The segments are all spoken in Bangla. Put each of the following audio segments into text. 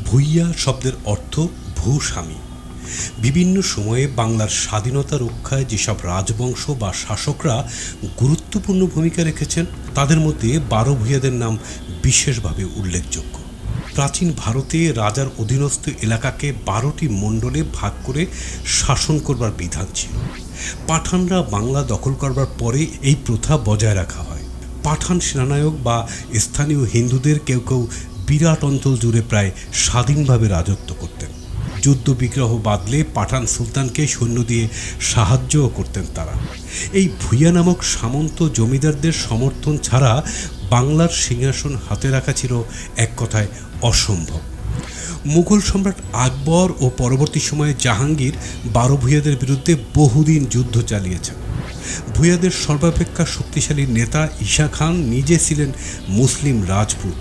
ভূঁইয়া শব্দের অর্থ ভূস্বামী। বিভিন্ন সময়ে বাংলার স্বাধীনতা রক্ষায় যেসব রাজবংশ বা শাসকরা গুরুত্বপূর্ণ ভূমিকা রেখেছেন তাদের মধ্যে 12 ভূঁইয়াদের নাম বিশেষভাবে উল্লেখযোগ্য। প্রাচীন ভারতে রাজার অধীনস্থ এলাকাকে 12টি মণ্ডলে ভাগ করে শাসন করবার বিধান ছিল। পাঠানরা বাংলা দখল করবার পরে এই প্রথা বজায় রাখা হয়। পাঠান সেনানায়ক বা স্থানীয় হিন্দুদের কেউ কেউ বিরাট অঞ্চল জুড়ে প্রায় স্বাধীনভাবে রাজত্ব করতেন। যুদ্ধ বিগ্রহ বাদলে পাঠান সুলতানকে সৈন্য দিয়ে সাহায্যও করতেন তারা। এই ভূঁইয়া নামক সামন্ত জমিদারদের সমর্থন ছাড়া বাংলার সিংহাসন হাতে রাখা ছিল এক কথায় অসম্ভব। মুঘল সম্রাট আকবর ও পরবর্তী সময়ে জাহাঙ্গীর 12 ভূঁইয়াদের বিরুদ্ধে বহুদিন যুদ্ধ চালিয়েছেন। ভূঁইয়াদের সর্বাপেক্ষা শক্তিশালী নেতা ঈশা খান নিজে ছিলেন মুসলিম রাজপুত।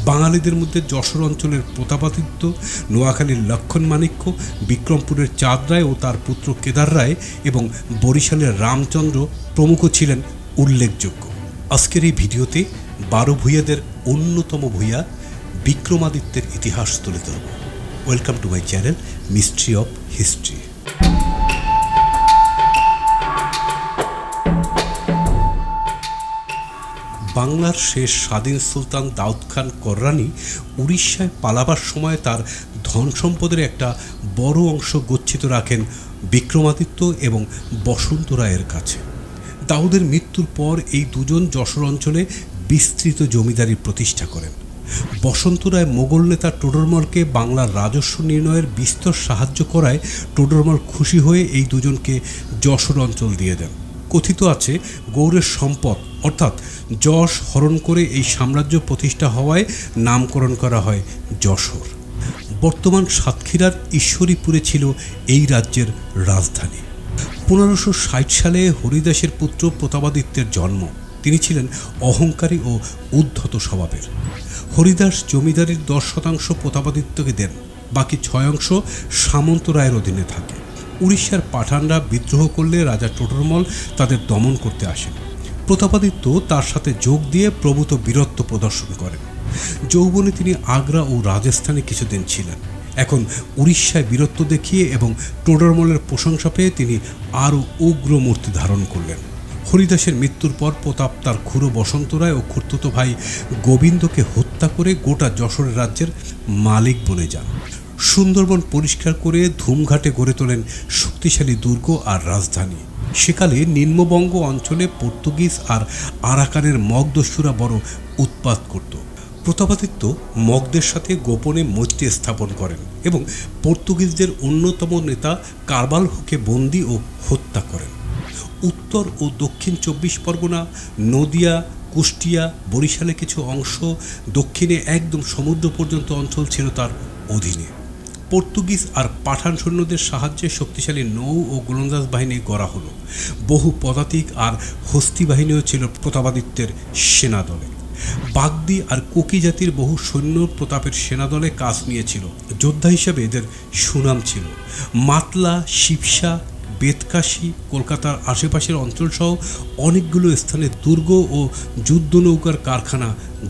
বাঙালিদের মধ্যে যশোর অঞ্চলের প্রতাপাদিত্য, নোয়াখালীর লক্ষণ মাণিক্য, বিক্রমপুরের চাঁদ রায় ও তার পুত্র কেদার রায় এবং বরিশালের রামচন্দ্র প্রমুখ ছিলেন উল্লেখযোগ্য। আজকের এই ভিডিওতে 12 ভূঁইয়াদের অন্যতম ভূঁইয়া বিক্রমাদিত্যের ইতিহাস তুলে ধরব। Welcome to my channel mystery of history. বাংলার শেষ স্বাধীন সুলতান দাউদ খান কররানী উড়িষ্যায় পালাবার সময় তার ধন সম্পদের একটা বড় অংশ গচ্ছিত রাখেন বিক্রমাদিত্য এবং বসন্ত রায়ের কাছে। দাউদের মৃত্যুর পর এই দুজন যশোর অঞ্চলে বিস্তৃত জমিদারি প্রতিষ্ঠা করেন। বসন্ত রায় মোগল নেতা টোডরমলকে বাংলার রাজস্ব নির্ণয়ের বিস্তর সাহায্য করায় টোডরমল খুশি হয়ে এই দুজনকে যশোর অঞ্চল দিয়ে দেন। কথিত আছে গৌড়ের সম্পদ অর্থাৎ যশ হরণ করে এই সাম্রাজ্য প্রতিষ্ঠা হওয়ায় নামকরণ করা হয় যশোর। বর্তমান সাতক্ষীরার ঈশ্বরীপুরে ছিল এই রাজ্যের রাজধানী। 1560 সালে হরিদাসের পুত্র প্রতাপাদিত্যের জন্ম। তিনি ছিলেন অহংকারী ও উদ্ধত স্বভাবের। হরিদাস জমিদারির 10% প্রতাপাদিত্যকে দেন, বাকি 6% সামন্ত রায়ের অধীনে থাকে। উড়িষ্যার পাঠানরা বিদ্রোহ করলে রাজা টোডরমল তাদের দমন করতে আসেন। প্রতাপাদিত্য তার সাথে যোগ দিয়ে প্রভূত বীরত্ব প্রদর্শন করেন। যৌবনে তিনি আগ্রা ও রাজস্থানে কিছুদিন ছিলেন। এখন উড়িষ্যায় বীরত্ব দেখিয়ে এবং টোডরমলের প্রশংসা পেয়ে তিনি আরও উগ্র মূর্তি ধারণ করলেন। হরিদাসের মৃত্যুর পর প্রতাপ তার খুড়ো বসন্ত রায় ও খুড়তুতো ভাই গোবিন্দকে হত্যা করে গোটা যশোরের রাজ্যের মালিক বনে যান। সুন্দরবন পরিষ্কার করে ধুমঘাটে গড়ে তোলেন শক্তিশালী দুর্গ আর রাজধানী। সেকালে নিম্নবঙ্গ অঞ্চলে পর্তুগিজ আর আরাকানের মগদস্যুরা বড় উৎপাত করত। প্রতাপাদিত্য মগদের সাথে গোপনে মৈত্রী স্থাপন করেন এবং পর্তুগিজদের অন্যতম নেতা কারবালহুকে বন্দী ও হত্যা করেন। উত্তর ও দক্ষিণ 24 পরগনা, নদিয়া, কুষ্টিয়া, বরিশালে কিছু অংশ, দক্ষিণে একদম সমুদ্র পর্যন্ত অঞ্চল ছিল তার অধীনে। পর্তুগিজ আর পাঠান সৈন্যদের সাহায্যে শক্তিশালী নৌ ও গোলন্দাজ বাহিনী গড়া হলো। বহু পদাতিক আর হস্তি বাহিনীও ছিল প্রতাপাদিত্যের সেনাদলে। বাগদি আর কোকি জাতির বহু সৈন্য প্রতাপের সেনাদলে কাজ নিয়েছিল। যোদ্ধা হিসাবে এদের সুনাম ছিল। মাতলা, শিবসা, বেতকাশি, কলকাতার আশেপাশের অঞ্চলসহ অনেকগুলো স্থানে দুর্গ ও যুদ্ধ নৌকার কারখানা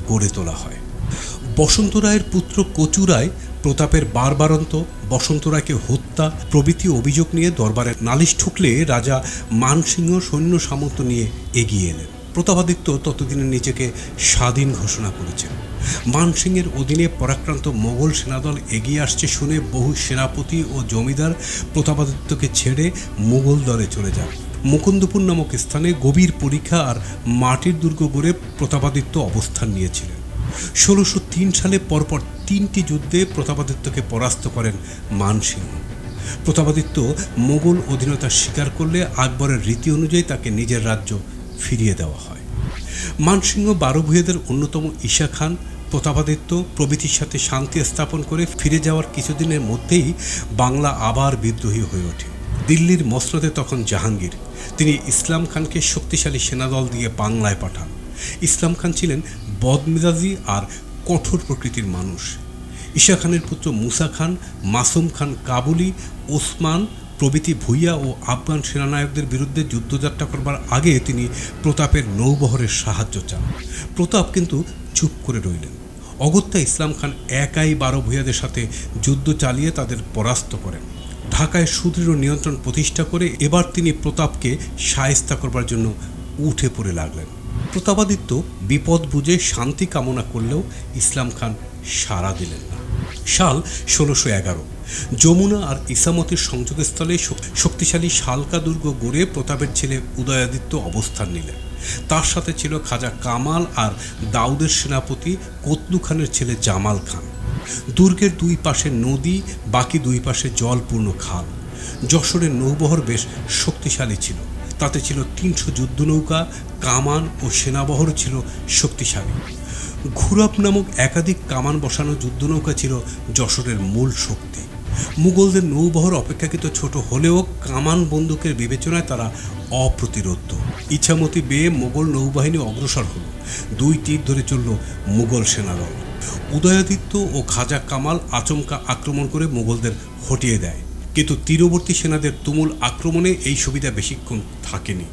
গড়ে তোলা হয়। বসন্ত রায়ের পুত্র কচু রায় প্রতাপের বারবারন্ত, বসন্ত রায়কে হত্যা প্রভৃতি অভিযোগ নিয়ে দরবারে নালিশ ঠুকলে রাজা মানসিংহ সৈন্য সামর্থ্য নিয়ে এগিয়ে এলেন। প্রতাপাদিত্য ততদিনে নিজেকে স্বাধীন ঘোষণা করেছেন। মানসিংহের অধীনে পরাক্রান্ত মোগল সেনাদল এগিয়ে আসছে শুনে বহু সেনাপতি ও জমিদার প্রতাপাদিত্যকে ছেড়ে মুঘল দলে চলে যান। মুকুন্দপুর নামক স্থানে গভীর পরীক্ষা আর মাটির দুর্গ গড়ে প্রতাপাদিত্য অবস্থান নিয়েছিলেন। 1603 সালে পরপর 3টি যুদ্ধে প্রতাপাদিত্যকে পরাস্ত করেন মানসিংহ। প্রতাপাদিত্য মোগল অধীনতা স্বীকার করলে আকবরের রীতি অনুযায়ী তাকে নিজের রাজ্য ফিরিয়ে দেওয়া হয়। মানসিংহ 12 ভূঁইয়াদের অন্যতম ঈশা খান, প্রতাপাদিত্য প্রভৃতির সাথে শান্তি স্থাপন করে ফিরে যাওয়ার কিছুদিনের মধ্যেই বাংলা আবার বিদ্রোহী হয়ে ওঠে। দিল্লির মসনদে তখন জাহাঙ্গীর। তিনি ইসলাম খানকে শক্তিশালী সেনাদল দিয়ে বাংলায় পাঠান। ইসলাম খান ছিলেন বদমেজাজি আর কঠোর প্রকৃতির মানুষ। ঈশা খানের পুত্র মুসা খান, মাসুম খান কাবুলি, ওসমান প্রভৃতি ভূঁইয়া ও আফগান সেনানায়কদের বিরুদ্ধে যুদ্ধযাত্রা করবার আগে তিনি প্রতাপের নৌবহরের সাহায্য চান। প্রতাপ কিন্তু চুপ করে রইলেন। অগত্যা ইসলাম খান একাই 12 ভূঁইয়াদের সাথে যুদ্ধ চালিয়ে তাদের পরাস্ত করেন। ঢাকায় সুদৃঢ় নিয়ন্ত্রণ প্রতিষ্ঠা করে এবার তিনি প্রতাপকে শায়েস্তা করবার জন্য উঠে পড়ে লাগলেন। প্রতাপাদিত্য বিপদ বুঝে শান্তি কামনা করলেও ইসলাম খান সাড়া দিলেন না। সাল 1611, যমুনা আর ইসামতির সংযোগস্থলে শক্তিশালী শালকা দুর্গ গড়ে প্রতাপের ছেলে উদয়াদিত্য অবস্থান নিলেন। তার সাথে ছিল খাজা কামাল আর দাউদের সেনাপতি কতলু খানের ছেলে জামাল খান। দুর্গের দুই পাশে নদী, বাকি দুই পাশে জলপূর্ণ খাল। যশোরের নৌবহর বেশ শক্তিশালী ছিল, তাতে ছিল 300 যুদ্ধনৌকা, কামান ও সেনাবহর ছিল শক্তিশালী। ঘুরাব নামক একাধিক কামান বসানো যুদ্ধনৌকা ছিল যশোরের মূল শক্তি। মুঘলদের নৌবহর অপেক্ষাকৃত ছোট হলেও কামান বন্দুকের বিবেচনায় তারা অপ্রতিরোধ্য। ইছামতি বেয়ে মোগল নৌবাহিনী অগ্রসর হল। 2 তীর ধরে চলল মুঘল সেনাদল। উদয়াদিত্য ও খাজা কামাল আচমকা আক্রমণ করে মুঘলদের হটিয়ে দেয়, কিন্তু তীরবর্তী সেনাদের তুমুল আক্রমণে এই সুবিধা বেশিক্ষণ থাকেনি।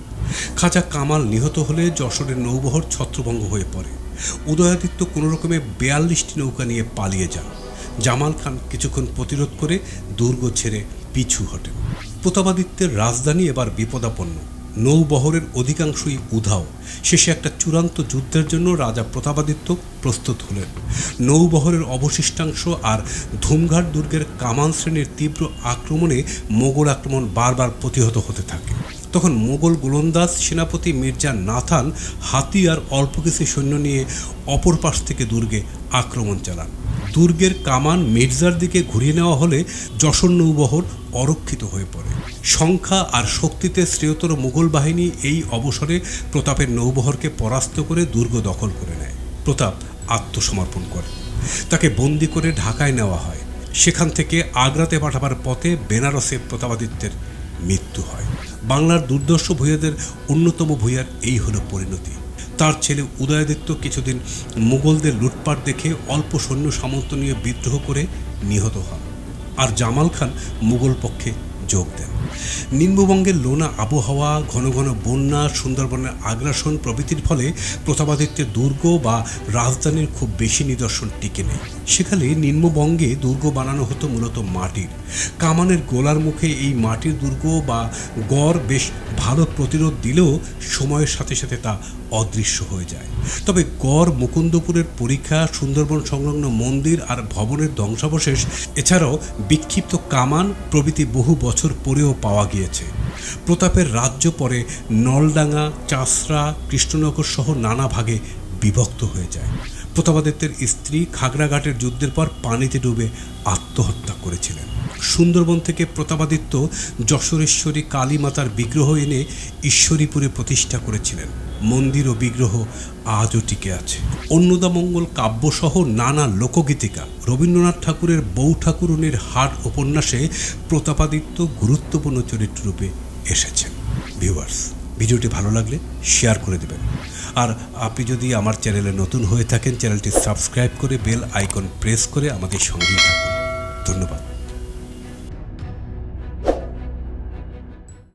খাজা কামাল নিহত হলে যশোরের নৌবহর ছত্রভঙ্গ হয়ে পড়ে। উদয়াদিত্য কোনো রকমে 42টি নৌকা নিয়ে পালিয়ে যান। জামাল খান কিছুক্ষণ প্রতিরোধ করে দুর্গ ছেড়ে পিছু হটেন। প্রতাপাদিত্যের রাজধানী এবার বিপদাপন্ন। নৌবহরের অধিকাংশই উধাও। শেষে একটা চূড়ান্ত যুদ্ধের জন্য রাজা প্রতাপাদিত্য প্রস্তুত হলেন। নৌবহরের অবশিষ্টাংশ আর ধুমঘাট দুর্গের কামান শ্রেণীর তীব্র আক্রমণে মোগল আক্রমণ বারবার প্রতিহত হতে থাকে। তখন মোগল গোলন্দাজ সেনাপতি মির্জা নাথান হাতি আর অল্প কিছু সৈন্য নিয়ে অপর পাশ থেকে দুর্গে আক্রমণ চালান। দুর্গের কামান মির্জার দিকে ঘুরিয়ে নেওয়া হলে যশোর নৌবহর অরক্ষিত হয়ে পড়ে। সংখ্যা আর শক্তিতে শ্রেয়তর মুঘল বাহিনী এই অবসরে প্রতাপের নৌবহরকে পরাস্ত করে দুর্গ দখল করে নেয়। প্রতাপ আত্মসমর্পণ করে। তাকে বন্দি করে ঢাকায় নেওয়া হয়। সেখান থেকে আগ্রাতে পাঠাবার পথে বেনারসে প্রতাপাদিত্যের মৃত্যু হয়। বাংলার দুর্দর্শ ভূঁইয়াদের অন্যতম ভূঁইয়ার এই হলো পরিণতি। তার ছেলে উদয়াদিত্য কিছুদিন মুঘলদের লুটপাট দেখে অল্প সৈন্য সামন্ত নিয়ে বিদ্রোহ করে নিহত হন, আর জামাল খান মুঘল পক্ষে যোগ দেন। নিম্নবঙ্গের লোনা আবহাওয়া, ঘন ঘন বন্যা, সুন্দরবনের আগ্রাসন প্রভৃতির ফলে প্রতাপাদিত্যের দুর্গ বা রাজধানীর খুব বেশি নিদর্শন টিকে নেই। সেখানে নিম্নবঙ্গে দুর্গ বানানো হতো মূলত মাটির। কামানের গোলার মুখে এই মাটির দুর্গ বা গড় বেশ ভালো প্রতিরোধ দিলেও সময়ের সাথে সাথে তা অদৃশ্য হয়ে যায়। তবে গড়, মুকুন্দপুরের পরীক্ষা, সুন্দরবন সংলগ্ন মন্দির আর ভবনের ধ্বংসাবশেষ, এছাড়াও বিক্ষিপ্ত কামান প্রভৃতি বহু বছর পরেও পাওয়া গিয়েছে। প্রতাপের রাজ্য পরে নলডাঙ্গা, চাষড়া, কৃষ্ণনগর সহ নানা ভাগে বিভক্ত হয়ে যায়। প্রতাপাদিত্যের স্ত্রী খাগড়াঘাটের যুদ্ধের পর পানিতে ডুবে আত্মহত্যা করেছিলেন। সুন্দরবন থেকে প্রতাপাদিত্য যশোরেশ্বরী কালী মাতার বিগ্রহ এনে ঈশ্বরীপুরে প্রতিষ্ঠা করেছিলেন। মন্দির ও বিগ্রহ আজও টিকে আছে। অন্নদামঙ্গল কাব্যসহ নানা লোকগীতিকা, রবীন্দ্রনাথ ঠাকুরের বউ ঠাকুরুনির হাট উপন্যাসে প্রতাপাদিত্য গুরুত্বপূর্ণ চরিত্ররূপে এসেছেন। ভিউয়ার্স, ভিডিওটি ভালো লাগলে শেয়ার করে দেবেন। আর আপনি যদি আমার চ্যানেলে নতুন হয়ে থাকেন, চ্যানেলটি সাবস্ক্রাইব করে বেল আইকন প্রেস করে আমাদের সঙ্গেই থাকুন। ধন্যবাদ।